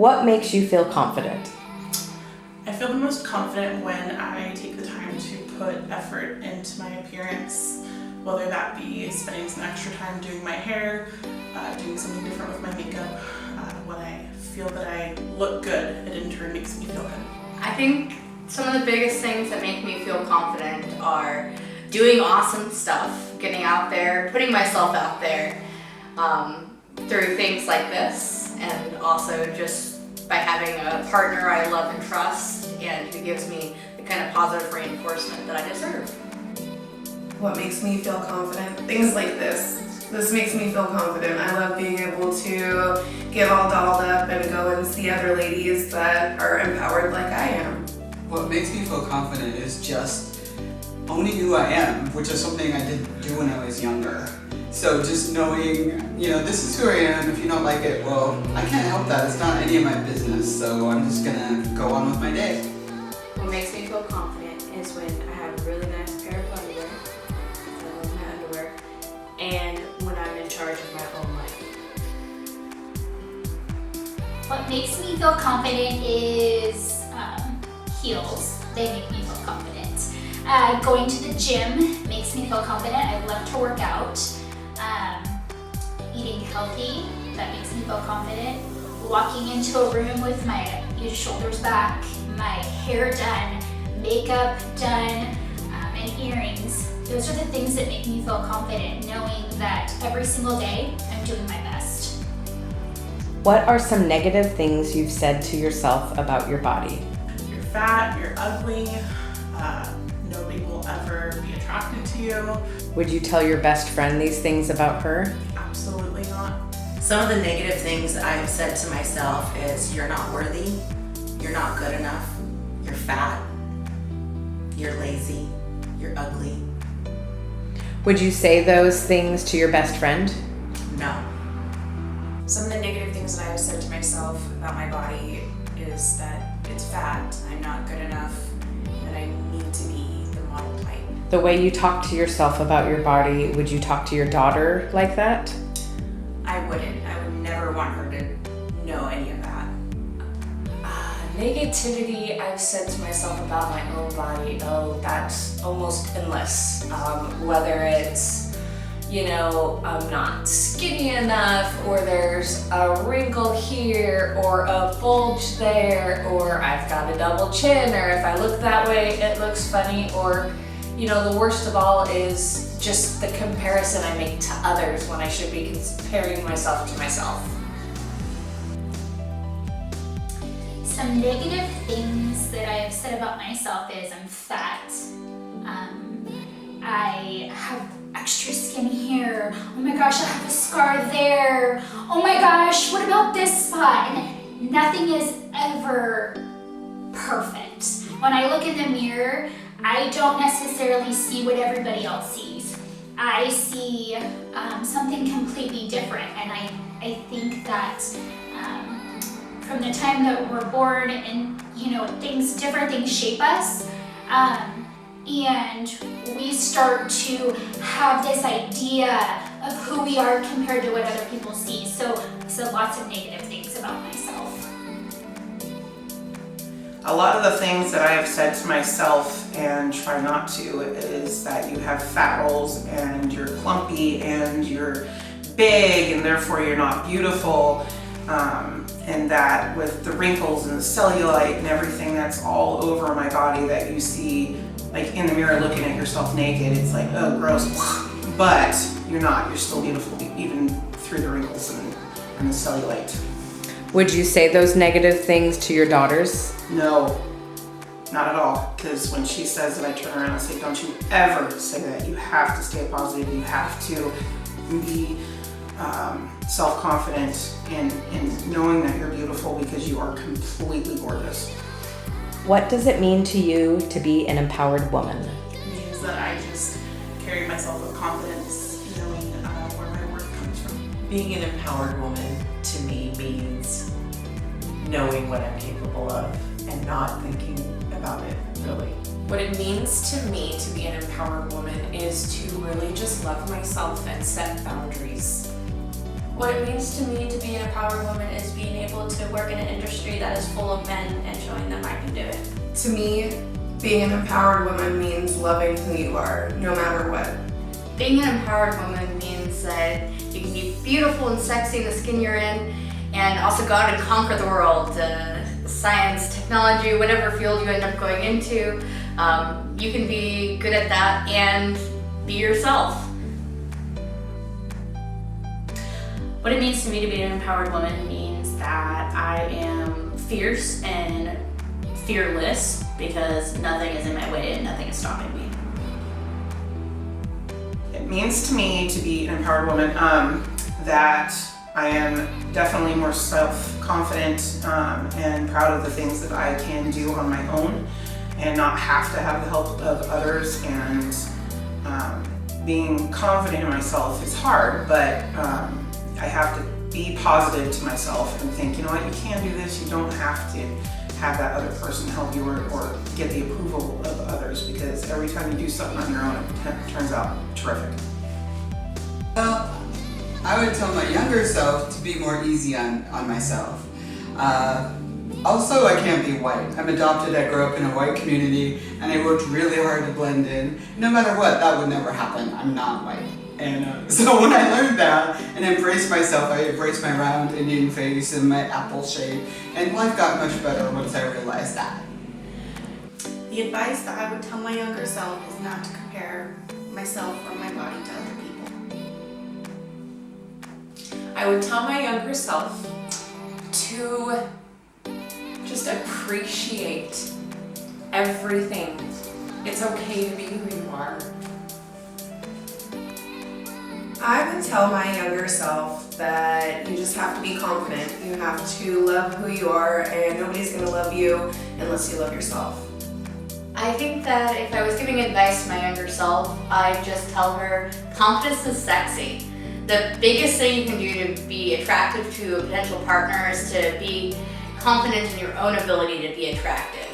What makes you feel confident? I feel the most confident when I take the time to put effort into my appearance, whether that be spending some extra time doing my hair, doing something different with my makeup. When I feel that I look good, it in turn makes me feel good. I think some of the biggest things that make me feel confident are doing awesome stuff, getting out there, putting myself out there through things like this, and also just by having a partner I love and trust and who gives me the kind of positive reinforcement that I deserve. What makes me feel confident? Things like this. This makes me feel confident. I love being able to get all dolled up and go and see other ladies that are empowered like I am. What makes me feel confident is just owning who I am, which is something I didn't do when I was younger. So just knowing, this is who I am. If you don't like it, well, I can't help that. It's not any of my business, so I'm just gonna go on with my day. What makes me feel confident is when I have a really nice pair of underwear, I love my underwear, and when I'm in charge of my own life. What makes me feel confident is heels. They make me feel confident. Going to the gym makes me feel confident. I love to work out. Eating healthy, that makes me feel confident. Walking into a room with my shoulders back, my hair done, makeup done, and earrings. Those are the things that make me feel confident, knowing that every single day I'm doing my best. What are some negative things you've said to yourself about your body? You're fat, you're ugly, nobody will ever be attracted to you. Would you tell your best friend these things about her? Absolutely not. Some of the negative things I've said to myself is you're not worthy, you're not good enough, you're fat, you're lazy, you're ugly. Would you say those things to your best friend? No. Some of the negative things that I have said to myself about my body is that it's fat, I'm not good enough, that I need to be the model type. The way you talk to yourself about your body, would you talk to your daughter like that? I wouldn't. I would never want her to know any of that. Negativity I've said to myself about my own body, that's almost endless. Whether it's, I'm not skinny enough, or there's a wrinkle here, or a bulge there, or I've got a double chin, or if I look that way, it looks funny, or, the worst of all is just the comparison I make to others when I should be comparing myself to myself. Some negative things that I have said about myself is I'm fat. I have extra skinny hair. Oh my gosh, I have a scar there. Oh my gosh, what about this spot? And nothing is ever perfect. When I look in the mirror, I don't necessarily see what everybody else sees. I see something completely different, and I think that from the time that we're born, and different things shape us, and we start to have this idea of who we are compared to what other people see. So lots of negative things about myself. A lot of the things that I have said to myself and try not to is that you have fat rolls and you're clumpy and you're big and therefore you're not beautiful. And that with the wrinkles and the cellulite and everything that's all over my body that you see, like in the mirror looking at yourself naked, it's like, oh, gross. But you're not. You're still beautiful, even through the wrinkles and the cellulite. Would you say those negative things to your daughters? No, not at all. Because when she says it, I turn around and say, don't you ever say that. You have to stay positive. You have to be self-confident in knowing that you're beautiful because you are completely gorgeous. What does it mean to you to be an empowered woman? It means that I just carry myself with confidence, knowing where my worth comes from. Being an empowered woman to me means knowing what I'm capable of and not thinking about it, really. What it means to me to be an empowered woman is to really just love myself and set boundaries. What it means to me to be an empowered woman is being able to work in an industry that is full of men and showing them I can do it. To me, being an empowered woman means loving who you are, no matter what. Being an empowered woman means that you can be beautiful and sexy in the skin you're in, and also go out and conquer the world. Science, technology, whatever field you end up going into, you can be good at that and be yourself. What it means to me to be an empowered woman means that I am fierce and fearless because nothing is in my way and nothing is stopping me. It means to me to be an empowered woman that I am definitely more self-confident and proud of the things that I can do on my own and not have to have the help of others. And being confident in myself is hard, but I have to be positive to myself and think, you know what, you can do this. You don't have to have that other person help you or get the approval of others, because every time you do something on your own, it turns out terrific. Well, I would tell my younger self to be more easy on myself. Also, I can't be white. I'm adopted, I grew up in a white community, and I worked really hard to blend in. No matter what, that would never happen. I'm not white. And so when I learned that and embraced myself, I embraced my round Indian face and my apple shape, and life got much better once I realized that. The advice that I would tell my younger self is not to compare myself or my body to other people. I would tell my younger self to just appreciate everything. It's okay to be who you are. I would tell my younger self that you just have to be confident. You have to love who you are, and nobody's gonna love you unless you love yourself. I think that if I was giving advice to my younger self, I'd just tell her confidence is sexy. The biggest thing you can do to be attractive to a potential partner is to be confident in your own ability to be attractive.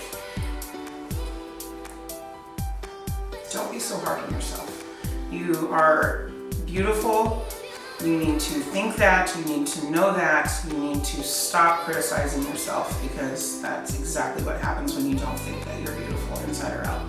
Don't be so hard on yourself. You are beautiful. You need to think that, you need to know that, you need to stop criticizing yourself, because that's exactly what happens when you don't think that you're beautiful inside or out.